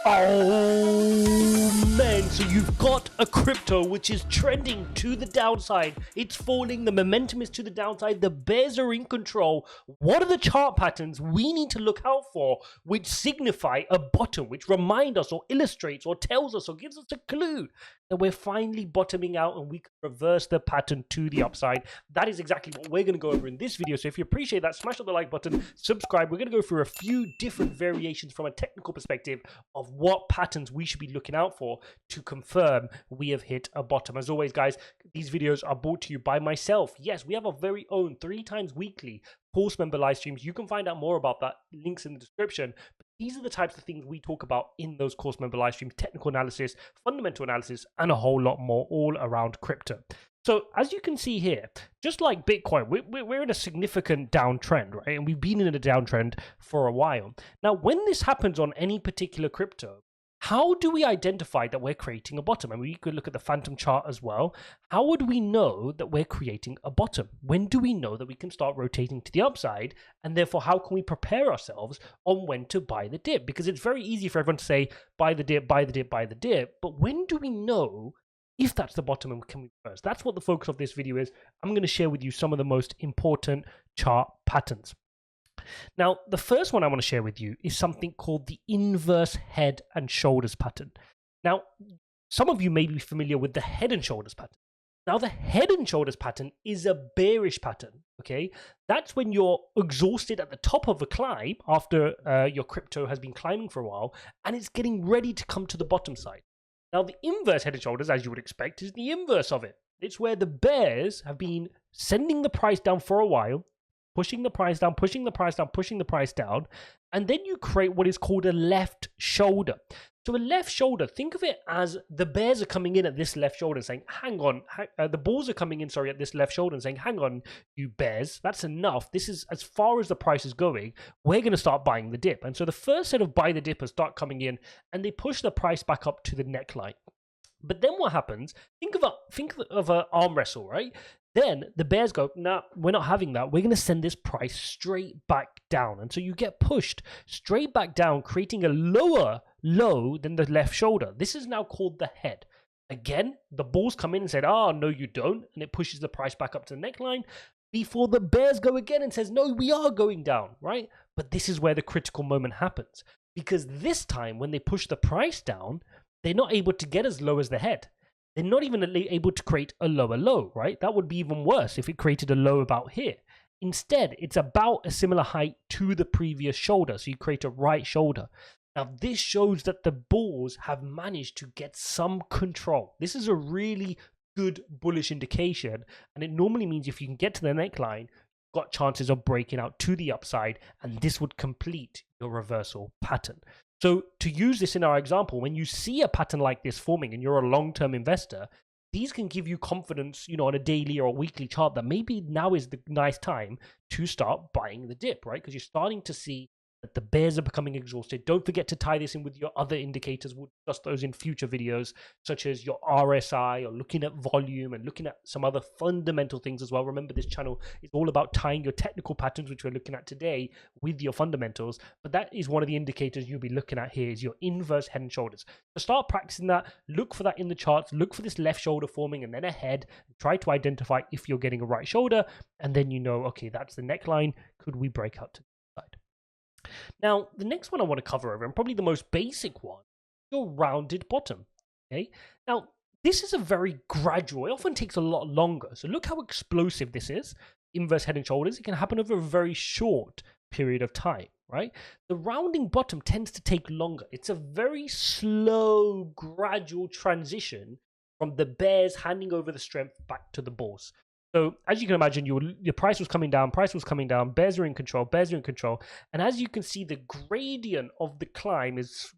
Oh man, so you've got a crypto which is trending to the downside. It's falling, the momentum is to the downside, the bears are in control. What are the chart patterns we need to look out for which signify a bottom, which remind us or illustrates or tells us or gives us a clue that we're finally bottoming out and we can reverse the pattern to the upside? That is exactly what we're going to go over in this video. So if you appreciate that, smash up the like button, subscribe. We're going to go through a few different variations from a technical perspective of what patterns we should be looking out for to confirm we have hit a bottom. As always, guys, these videos are brought to you by myself. Yes, we have our very own 3 times weekly course member live streams. You can find out more about that, links in the description. But these are the types of things we talk about in those course member live streams: technical analysis, fundamental analysis, and a whole lot more, all around crypto. So as you can see here, just like Bitcoin, we're in a significant downtrend, right? And we've been in a downtrend for a while. Now, when this happens on any particular crypto, how do we identify that we're creating a bottom? And we could look at the phantom chart as well. How would we know that we're creating a bottom? When do we know that we can start rotating to the upside? And therefore, how can we prepare ourselves on when to buy the dip? Because it's very easy for everyone to say, buy the dip, buy the dip, buy the dip. But when do we know if that's the bottom and can we reverse? That's what the focus of this video is. I'm going to share with you some of the most important chart patterns. Now, the first one I want to share with you is something called the inverse head and shoulders pattern. Now, some of you may be familiar with the head and shoulders pattern. Now, the head and shoulders pattern is a bearish pattern, okay? That's when you're exhausted at the top of a climb after your crypto has been climbing for a while and it's getting ready to come to the bottom side. Now, the inverse head and shoulders, as you would expect, is the inverse of it. It's where the bears have been sending the price down for a while, pushing the price down, pushing the price down, pushing the price down, and then you create what is called a left shoulder. So a left shoulder, think of it as the bears are coming in at this left shoulder and saying, hang on, the bulls are coming in, at this left shoulder and saying, hang on, you bears, that's enough. This is as far as the price is going. We're going to start buying the dip. And so the first set of buy the dippers start coming in and they push the price back up to the neckline. But then what happens? Think of an arm wrestle, right? Then the bears go, nah, we're not having that. We're going to send this price straight back down. And so you get pushed straight back down, creating a lower low than the left shoulder. This is now called the head. Again, the bulls come in and said, oh, no, you don't. And it pushes the price back up to the neckline before the bears go again and says, no, we are going down, right? But this is where the critical moment happens. Because this time when they push the price down, they're not able to get as low as the head. They're not even able to create a lower low, right? That would be even worse if it created a low about here. Instead, it's about a similar height to the previous shoulder. So you create a right shoulder. Now, this shows that the bulls have managed to get some control. This is a really good bullish indication. And it normally means if you can get to the neckline, you've got chances of breaking out to the upside. And this would complete your reversal pattern. So to use this in our example, when you see a pattern like this forming and you're a long-term investor, these can give you confidence, on a daily or a weekly chart that maybe now is the nice time to start buying the dip, right? Because you're starting to see that the bears are becoming exhausted. Don't forget to tie this in with your other indicators. We'll discuss those in future videos, such as your RSI or looking at volume and looking at some other fundamental things as well. Remember, this channel is all about tying your technical patterns, which we're looking at today, with your fundamentals. But that is one of the indicators you'll be looking at here is your inverse head and shoulders. So start practicing that. Look for that in the charts. Look for this left shoulder forming and then a head. Try to identify if you're getting a right shoulder. And then okay, that's the neckline. Could we break out to the side? Now, the next one I want to cover over, and probably the most basic one, your rounded bottom. Okay. Now, this is a very gradual. It often takes a lot longer. So look how explosive this is. Inverse head and shoulders. It can happen over a very short period of time, right? The rounding bottom tends to take longer. It's a very slow, gradual transition from the bears handing over the strength back to the bulls. So as you can imagine, your price was coming down, bears are in control, and as you can see, the gradient of the climb is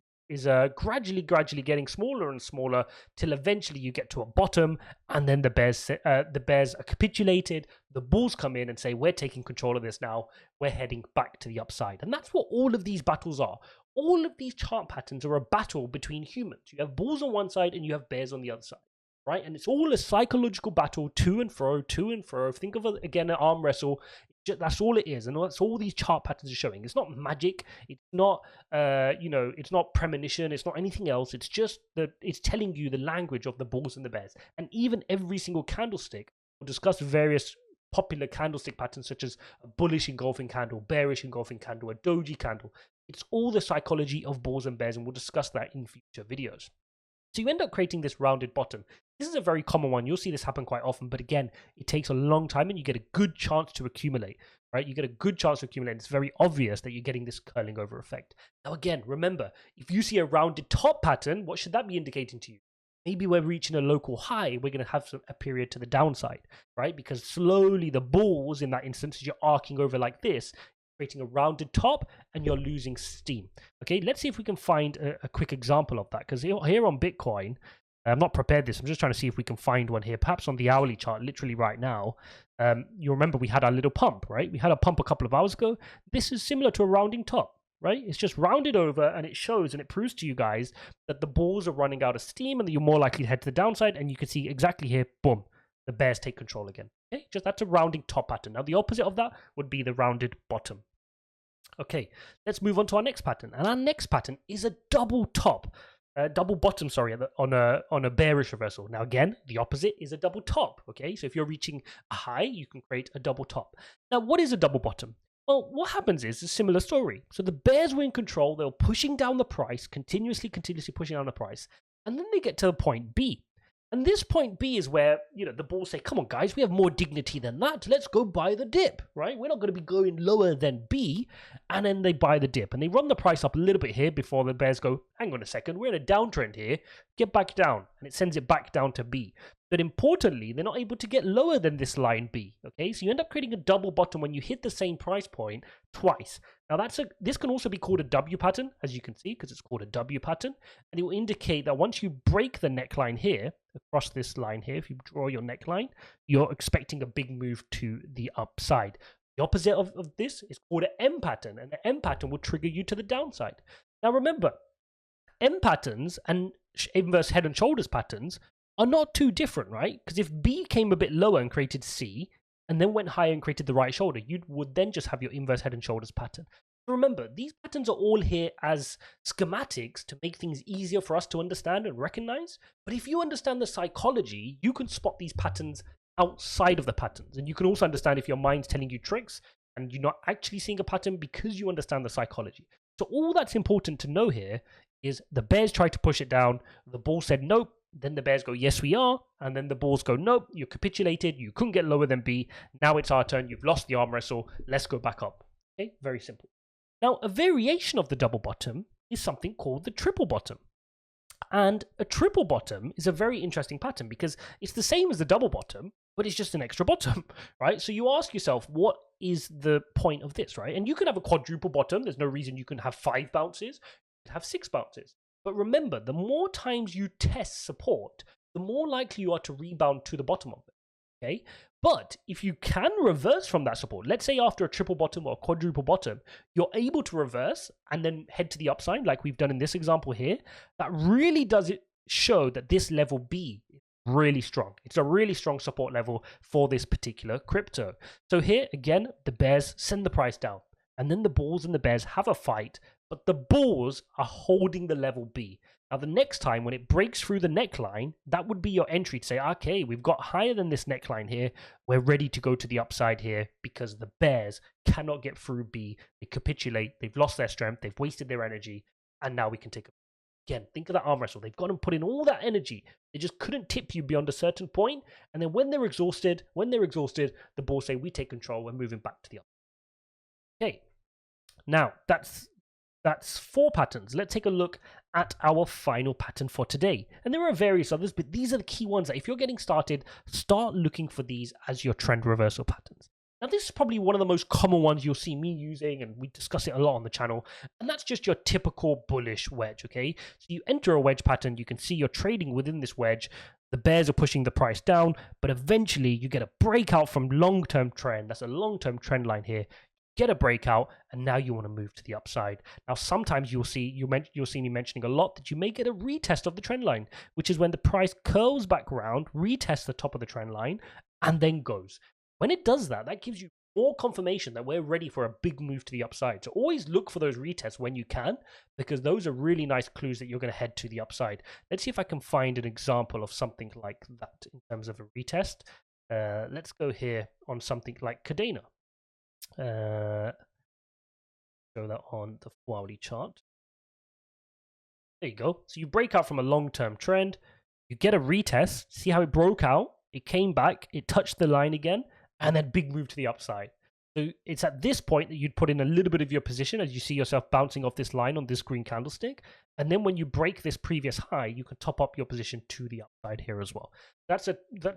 gradually getting smaller and smaller till eventually you get to a bottom, and then the bears are capitulated. The bulls come in and say, we're taking control of this now. We're heading back to the upside, and that's what all of these battles are. All of these chart patterns are a battle between humans. You have bulls on one side and you have bears on the other side. Right? And it's all a psychological battle to and fro. Think of it again, an arm wrestle. That's all it is, and that's all these chart patterns are showing. It's not magic. It's not, it's not premonition. It's not anything else. It's just it's telling you the language of the bulls and the bears. And even every single candlestick, we'll discuss various popular candlestick patterns such as a bullish engulfing candle, bearish engulfing candle, a doji candle. It's all the psychology of bulls and bears, and we'll discuss that in future videos. So you end up creating this rounded bottom. This is a very common one. You'll see this happen quite often, but again, it takes a long time and you get a good chance to accumulate, right? You get a good chance to accumulate. It's very obvious that you're getting this curling over effect. Now, again, remember, if you see a rounded top pattern, what should that be indicating to you? Maybe we're reaching a local high. We're going to have a period to the downside, right? Because slowly the bulls in that instance, as you're arcing over like this, creating a rounded top and you're losing steam. Okay, let's see if we can find a quick example of that, because here on Bitcoin, I'm not prepared this. I'm just trying to see if we can find one here, perhaps on the hourly chart, literally right now. You remember we had our little pump, right? We had a pump a couple of hours ago. This is similar to a rounding top, right? It's just rounded over, and it shows and it proves to you guys that the bulls are running out of steam and that you're more likely to head to the downside. And you can see exactly here, boom, the bears take control again. Okay, just that's a rounding top pattern. Now, the opposite of that would be the rounded bottom. Okay, let's move on to our next pattern. And our next pattern is a double top. Double bottom, sorry, on a bearish reversal. Now again, the opposite is a double top. Okay, so if you're reaching a high, you can create a double top. Now, what is a double bottom? Well, what happens is a similar story. So the bears were in control. They were pushing down the price, continuously pushing down the price, and then they get to point B. And this point B is where, the bulls say, come on, guys, we have more dignity than that. Let's go buy the dip, right? We're not going to be going lower than B. And then they buy the dip. And they run the price up a little bit here before the bears go, hang on a second, we're in a downtrend here. Get back down. And it sends it back down to B. But importantly, they're not able to get lower than this line B, okay? So you end up creating a double bottom when you hit the same price point twice. Now, this can also be called a W pattern, as you can see, because it's called a W pattern. And it will indicate that once you break the neckline here, across this line here, if you draw your neckline, you're expecting a big move to the upside. The opposite of this is called an M pattern, and the M pattern will trigger you to the downside. Now, remember, M patterns and inverse head and shoulders patterns are not too different, right? Because if B came a bit lower and created C, and then went higher and created the right shoulder, you would then just have your inverse head and shoulders pattern. So remember, these patterns are all here as schematics to make things easier for us to understand and recognize. But if you understand the psychology, you can spot these patterns outside of the patterns. And you can also understand if your mind's telling you tricks and you're not actually seeing a pattern because you understand the psychology. So all that's important to know here is the bears tried to push it down. The bull said, nope. Then the bears go, yes, we are. And then the bulls go, nope, you capitulated. You couldn't get lower than B. Now it's our turn. You've lost the arm wrestle. Let's go back up. Okay, very simple. Now, a variation of the double bottom is something called the triple bottom. And a triple bottom is a very interesting pattern because it's the same as the double bottom, but it's just an extra bottom, right? So you ask yourself, what is the point of this, right? And you can have a quadruple bottom. There's no reason you can have 5 bounces. You can have 6 bounces. But remember, the more times you test support, the more likely you are to rebound to the bottom of it, okay? But if you can reverse from that support, let's say after a triple bottom or a quadruple bottom, you're able to reverse and then head to the upside like we've done in this example here, that really does show that this level B is really strong. It's a really strong support level for this particular crypto. So here, again, the bears send the price down. And then the bulls and the bears have a fight, but the bulls are holding the level B. Now, the next time when it breaks through the neckline, that would be your entry to say, okay, we've got higher than this neckline here. We're ready to go to the upside here because the bears cannot get through B. They capitulate. They've lost their strength. They've wasted their energy. And now we can take a... Again, think of that arm wrestle. They've got to put in all that energy. They just couldn't tip you beyond a certain point. And then when they're exhausted, the bulls say, we take control. We're moving back to the upside. Okay, now that's 4 patterns. Let's take a look at our final pattern for today. And there are various others, but these are the key ones that if you're getting started, start looking for these as your trend reversal patterns. Now, this is probably one of the most common ones you'll see me using, and we discuss it a lot on the channel, and that's just your typical bullish wedge, okay? So you enter a wedge pattern, you can see you're trading within this wedge, the bears are pushing the price down, but eventually you get a breakout from long-term trend. That's a long-term trend line here. Get a breakout, and now you want to move to the upside. Now, sometimes you'll see me mentioning a lot that you may get a retest of the trend line, which is when the price curls back around, retests the top of the trend line, and then goes. When it does that, that gives you more confirmation that we're ready for a big move to the upside. So always look for those retests when you can, because those are really nice clues that you're going to head to the upside. Let's see if I can find an example of something like that in terms of a retest. Let's go here on something like Cadena. Show that on the 4-hourly chart. There you go. So you break out from a long-term trend, you get a retest, see how it broke out, it came back, it touched the line again, and then big move to the upside. So it's at this point that you'd put in a little bit of your position as you see yourself bouncing off this line on this green candlestick. And then when you break this previous high, you can top up your position to the upside here as well. That's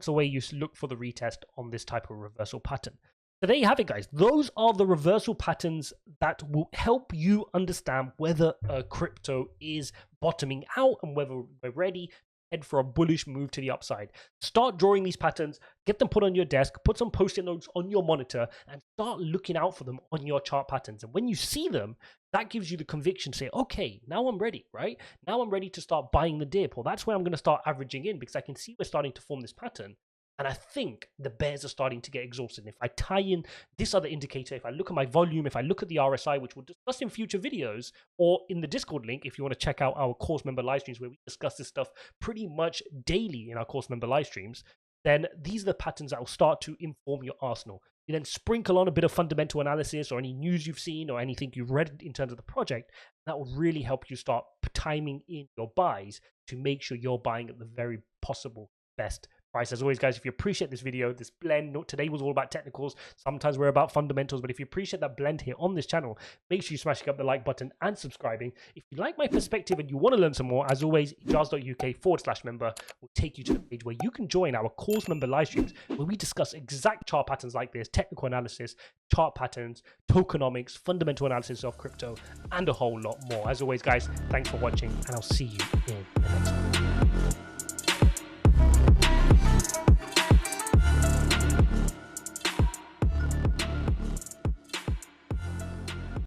a way you look for the retest on this type of reversal pattern. So there you have it, guys. Those are the reversal patterns that will help you understand whether a crypto is bottoming out and whether we're ready to head for a bullish move to the upside. Start drawing these patterns, get them put on your desk, put some post-it notes on your monitor, and start looking out for them on your chart patterns. And when you see them, that gives you the conviction to say, okay, now I'm ready, right? Now I'm ready to start buying the dip. Or that's where I'm going to start averaging in, because I can see we're starting to form this pattern. And I think the bears are starting to get exhausted. And if I tie in this other indicator, if I look at my volume, if I look at the RSI, which we'll discuss in future videos, or in the Discord link, if you want to check out our course member live streams where we discuss this stuff pretty much daily in our course member live streams, then these are the patterns that will start to inform your arsenal. You then sprinkle on a bit of fundamental analysis or any news you've seen or anything you've read in terms of the project. That will really help you start timing in your buys to make sure you're buying at the very possible best price. As always, guys, if you appreciate this video, this blend, today was all about technicals, sometimes we're about fundamentals, but if you appreciate that blend here on this channel, make sure you smashing up the like button and subscribing. If you like my perspective and you want to learn some more, as always, jars.uk/member will take you to the page where you can join our course member live streams where we discuss exact chart patterns like this, technical analysis, chart patterns, tokenomics, fundamental analysis of crypto, and a whole lot more. As always, guys, thanks for watching, and I'll see you in the next one.